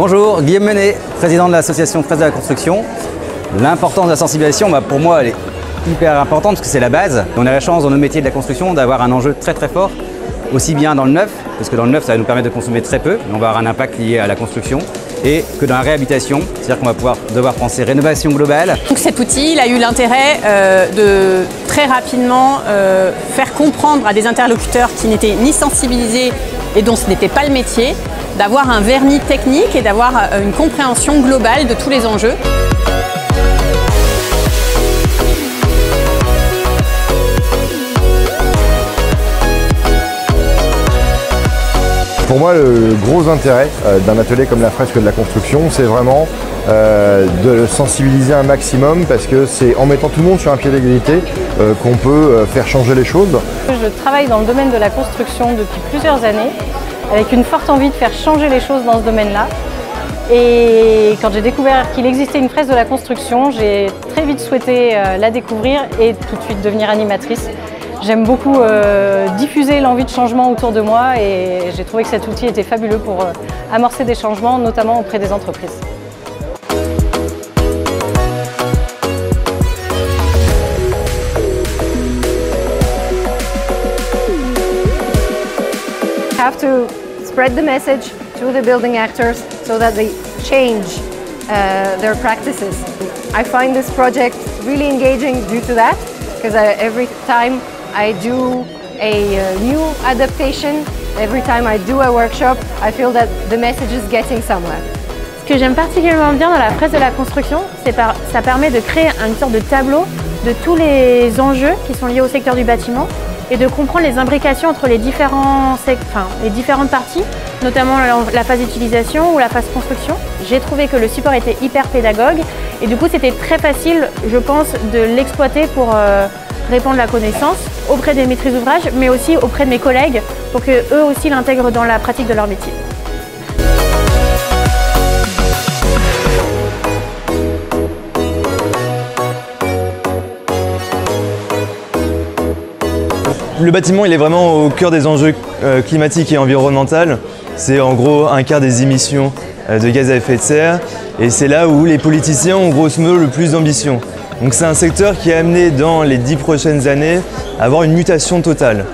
Bonjour, Guillaume Menet, président de l'association Fraises de la Construction. L'importance de la sensibilisation, pour moi, elle est hyper importante parce que c'est la base. On a la chance dans nos métiers de la construction d'avoir un enjeu très fort, aussi bien dans le neuf, parce que dans le neuf, ça va nous permettre de consommer très peu, mais on va avoir un impact lié à la construction, et que dans la réhabilitation, c'est-à-dire qu'on va devoir penser rénovation globale. Donc cet outil, il a eu l'intérêt de très rapidement faire comprendre à des interlocuteurs qui n'étaient ni sensibilisés et dont ce n'était pas le métier, d'avoir un vernis technique et d'avoir une compréhension globale de tous les enjeux. Pour moi, le gros intérêt d'un atelier comme la fresque de la construction, c'est vraiment de sensibiliser un maximum parce que c'est en mettant tout le monde sur un pied d'égalité qu'on peut faire changer les choses. Je travaille dans le domaine de la construction depuis plusieurs années avec une forte envie de faire changer les choses dans ce domaine-là. Et quand j'ai découvert qu'il existait une fresque de la construction, j'ai très vite souhaité la découvrir et tout de suite devenir animatrice. J'aime beaucoup diffuser l'envie de changement autour de moi et j'ai trouvé que cet outil était fabuleux pour amorcer des changements, notamment auprès des entreprises. Have to spread the message to the building actors so that they change their practices. I find this project really engaging due to that, because every time I do a new adaptation, every time I do a workshop, I feel that the message is getting somewhere. Ce que j'aime particulièrement bien dans la fresque de la construction, c'est que ça permet de créer une sorte de tableau de tous les enjeux qui sont liés au secteur du bâtiment et de comprendre les imbrications entre les différentes parties, notamment la phase d'utilisation ou la phase construction. J'ai trouvé que le support était hyper pédagogue et du coup c'était très facile, je pense, de l'exploiter pour répandre la connaissance auprès des maîtrises d'ouvrage, mais aussi auprès de mes collègues pour qu'eux aussi l'intègrent dans la pratique de leur métier. Le bâtiment, il est vraiment au cœur des enjeux climatiques et environnementaux. C'est en gros un quart des émissions de gaz à effet de serre et c'est là où les politiciens ont grosso modo le plus d'ambition. Donc c'est un secteur qui est amené dans les 10 prochaines années à avoir une mutation totale.